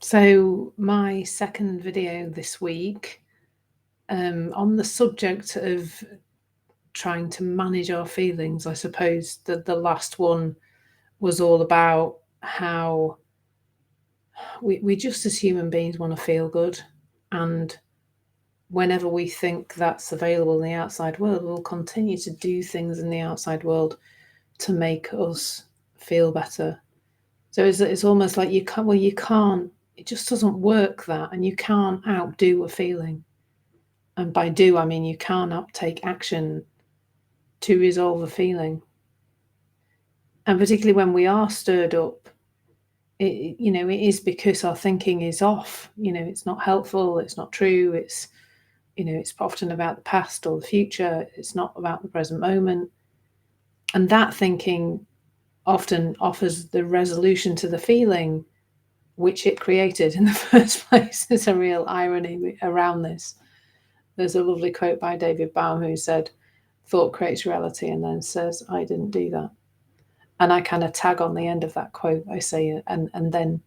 So my second video this week, on the subject of trying to manage our feelings. I suppose that the last one was all about how we just as human beings want to feel good, and whenever we think that's available in the outside world, we'll continue to do things in the outside world to make us feel better. So it's almost like you can't, it just doesn't work that, and you can't outdo a feeling. And by do, I mean you can't take action to resolve a feeling. And particularly when we are stirred up, it is because our thinking is off. It's not helpful, it's not true, it's often about the past or the future, it's not about the present moment. And that thinking often offers the resolution to the feeling which it created in the first place. There's a real irony around this. There's a lovely quote by David Bohm who said, "Thought creates reality," and then says, "I didn't do that." And I kind of tag on the end of that quote. I say, and then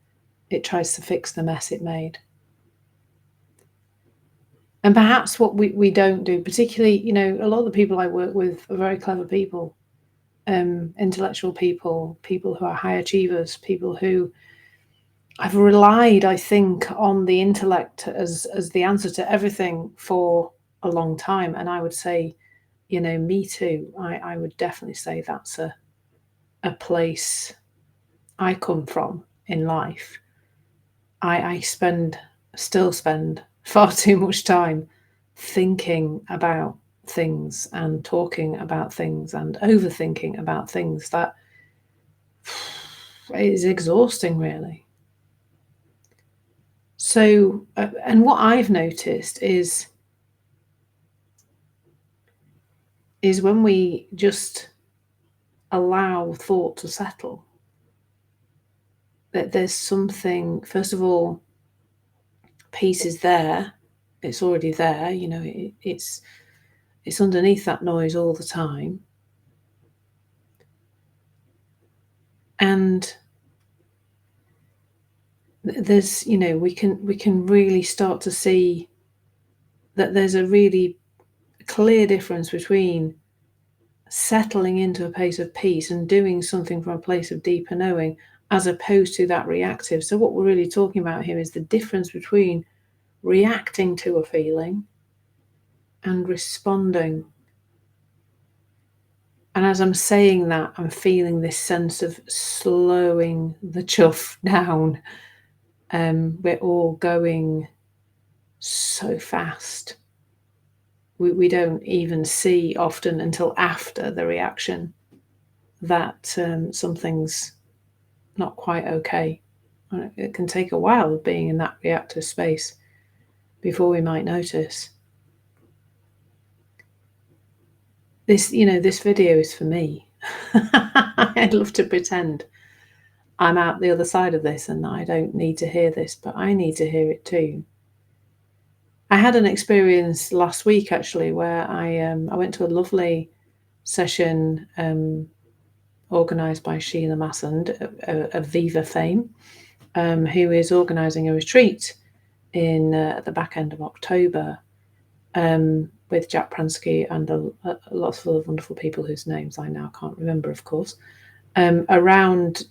it tries to fix the mess it made. And perhaps what we don't do, particularly, a lot of the people I work with are very clever people, intellectual people who are high achievers, people who I've relied, I think, on the intellect as the answer to everything for a long time. And I would say, me too. I would definitely say that's a place I come from in life. I still spend far too much time thinking about things and talking about things and overthinking about things. That is exhausting, really. So, and what I've noticed is when we just allow thought to settle, that there's something, first of all, peace is there. It's already there. It's underneath that noise all the time. And there's, we can really start to see that there's a really clear difference between settling into a place of peace and doing something from a place of deeper knowing, as opposed to that reactive. So what we're really talking about here is the difference between reacting to a feeling and responding. And as I'm saying that, I'm feeling this sense of slowing the chuff down. We're all going so fast. We don't even see often until after the reaction that something's not quite okay. It can take a while of being in that reactive space before we might notice. This video is for me. I'd love to pretend I'm out the other side of this and I don't need to hear this, but I need to hear it too. I had an experience last week actually where I went to a lovely session organised by Sheila Massand of Viva fame, who is organising a retreat in the back end of October with Jack Pransky and lots of other wonderful people whose names I now can't remember, of course, around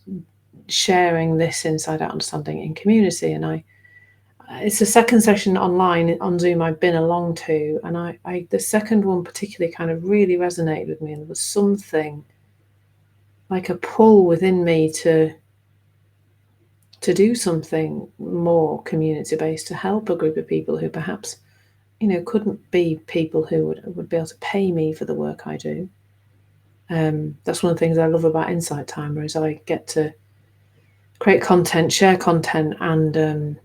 sharing this inside out understanding in community. And it's the second session online on Zoom I've been along to, and I the second one particularly kind of really resonated with me, and there was something like a pull within me to do something more community-based, to help a group of people who perhaps couldn't be people who would be able to pay me for the work I do. That's one of the things I love about Insight Timer, is I get to create content, share content, and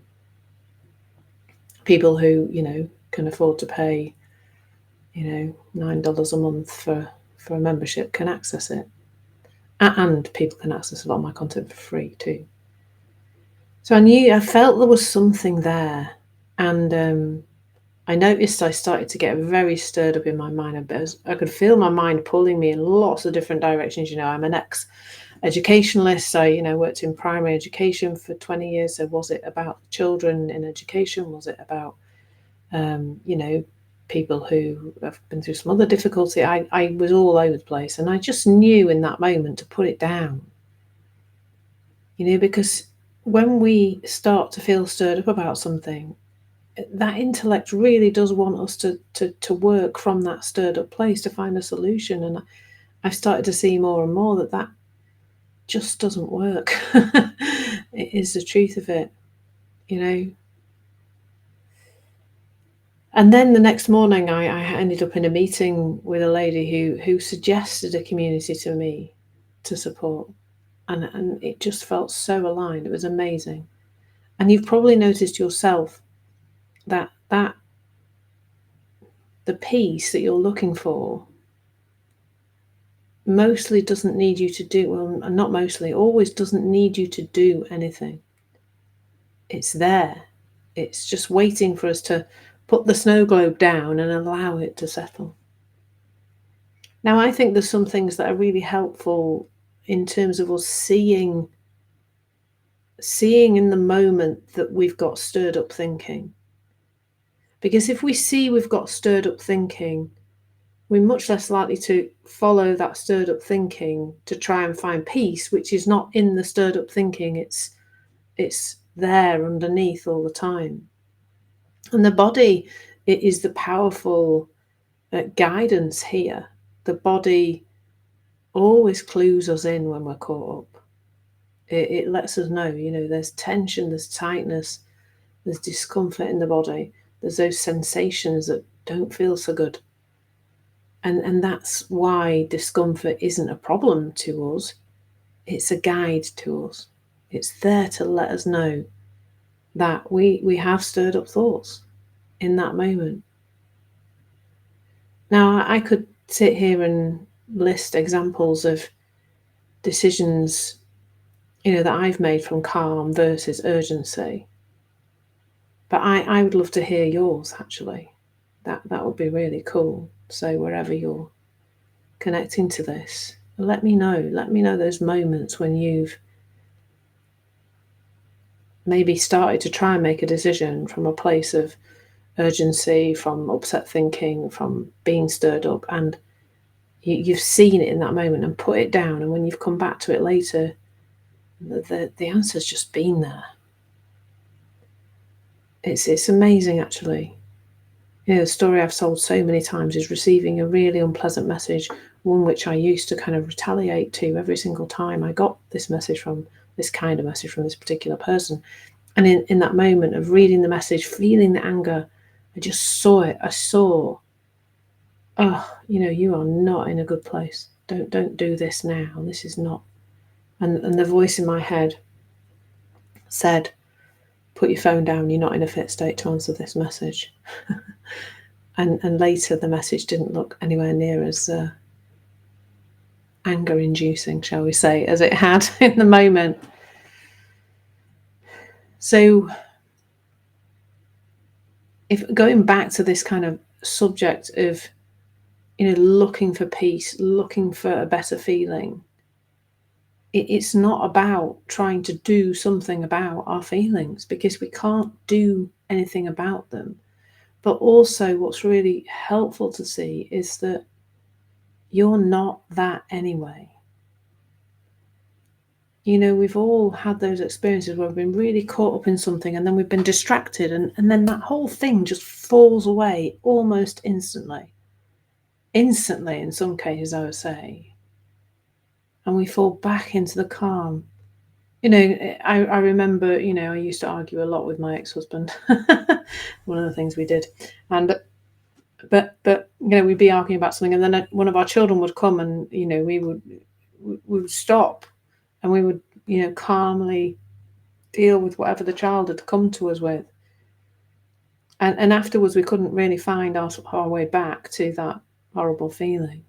people who can afford to pay $9 a month for a membership can access it, and people can access a lot of my content for free too. So I felt there was something there, and I noticed I started to get very stirred up in my mind. I could feel my mind pulling me in lots of different directions. I'm an educationalist. I worked in primary education for 20 years. So was it about children in education? Was it about, people who have been through some other difficulty? I was all over the place, and I just knew in that moment to put it down. Because when we start to feel stirred up about something, that intellect really does want us to work from that stirred up place to find a solution. And I've started to see more and more that just doesn't work. It is the truth of it, And then the next morning, I ended up in a meeting with a lady who suggested a community to me to support. And it just felt so aligned. It was amazing. And you've probably noticed yourself that the peace that you're looking for mostly doesn't need you to do, well, not mostly, always doesn't need you to do anything. It's there. It's just waiting for us to put the snow globe down and allow it to settle. Now, I think there's some things that are really helpful in terms of us seeing in the moment that we've got stirred up thinking. Because if we see we've got stirred up thinking, we're much less likely to follow that stirred up thinking to try and find peace, which is not in the stirred up thinking. It's there underneath all the time. And the body, it is the powerful guidance here. The body always clues us in when we're caught up. It lets us know, there's tension, there's tightness, there's discomfort in the body. There's those sensations that don't feel so good. And that's why discomfort isn't a problem to us. It's a guide to us. It's there to let us know that we have stirred up thoughts in that moment. Now, I could sit here and list examples of decisions, that I've made from calm versus urgency. But I would love to hear yours, actually. That would be really cool. So wherever you're connecting to this, let me know. Let me know those moments when you've maybe started to try and make a decision from a place of urgency, from upset thinking, from being stirred up, and you've seen it in that moment and put it down, and when you've come back to it later, the answer's just been there. It's amazing, actually. The story I've told so many times is receiving a really unpleasant message, one which I used to kind of retaliate to every single time I got this kind of message from this particular person. And in that moment of reading the message, feeling the anger, I just saw it. I saw, you are not in a good place. Don't do this now. This is not. And the voice in my head said, put your phone down. You're not in a fit state to answer this message. And later the message didn't look anywhere near as anger-inducing, shall we say, as it had in the moment. So if going back to this kind of subject of, looking for peace, looking for a better feeling, it's not about trying to do something about our feelings, because we can't do anything about them. But also what's really helpful to see is that you're not that anyway. We've all had those experiences where we've been really caught up in something, and then we've been distracted, and then that whole thing just falls away almost instantly. Instantly, in some cases, I would say. And we fall back into the calm. I remember, I used to argue a lot with my ex-husband. One of the things we did. But we'd be arguing about something, and then one of our children would come, and, we would stop, and we would, calmly deal with whatever the child had come to us with. And afterwards, we couldn't really find our way back to that horrible feeling.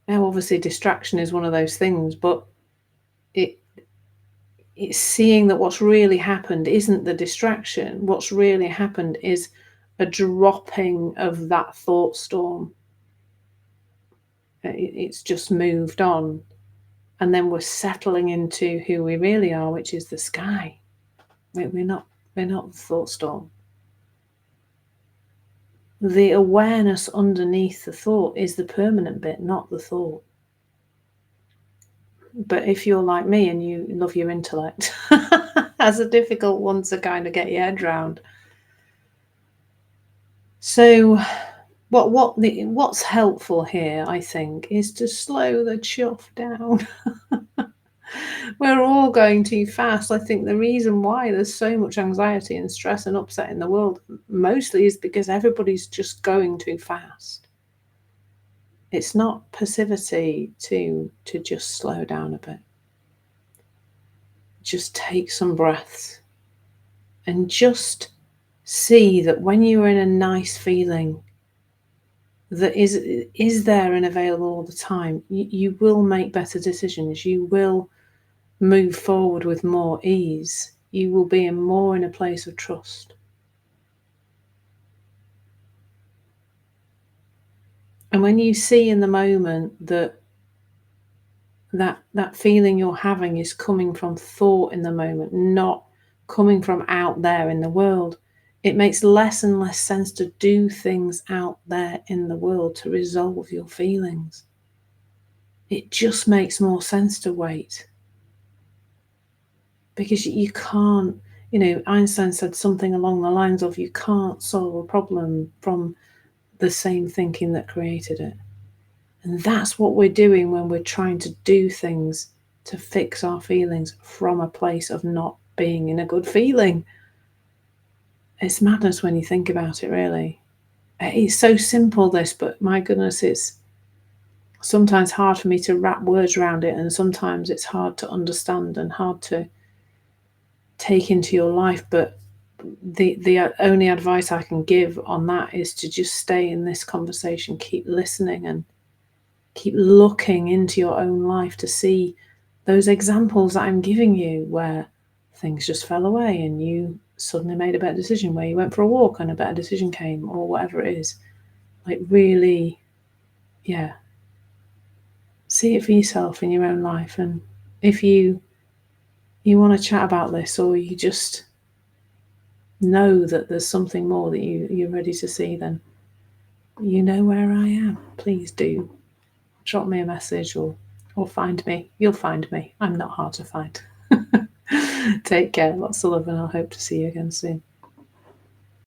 Now, obviously, distraction is one of those things, but it's seeing that what's really happened isn't the distraction. What's really happened is a dropping of that thought storm. It's just moved on. and then we're settling into who we really are, which is the sky. We're not the thought storm. The awareness underneath the thought is the permanent bit, not the thought. But if you're like me and you love your intellect, that's a difficult one to kind of get your head around. So what's helpful here, I think, is to slow the chuff down. We're all going too fast. I think the reason why there's so much anxiety and stress and upset in the world mostly is because everybody's just going too fast. It's not passivity to just slow down a bit. Just take some breaths and just see that when you're in a nice feeling that is there and available all the time, you will make better decisions. You will move forward with more ease. You will be more in a place of trust. And when you see in the moment that feeling you're having is coming from thought in the moment, not coming from out there in the world, it makes less and less sense to do things out there in the world to resolve your feelings. It just makes more sense to wait. Because you can't, Einstein said something along the lines of, you can't solve a problem from the same thinking that created it. And that's what we're doing when we're trying to do things to fix our feelings from a place of not being in a good feeling. It's madness when you think about it, really. It's so simple, this, but my goodness, it's sometimes hard for me to wrap words around it, and sometimes it's hard to understand and hard to take into your life. But the only advice I can give on that is to just stay in this conversation, keep listening, and keep looking into your own life to see those examples that I'm giving you where things just fell away and you suddenly made a better decision, where you went for a walk and a better decision came, or whatever it is. Like, really, see it for yourself in your own life. And if you want to chat about this, or you just know that there's something more that you're ready to see, then you know where I am. Please do drop me a message or find me. You'll find me. I'm not hard to find. Take care. Lots of love, and I'll hope to see you again soon.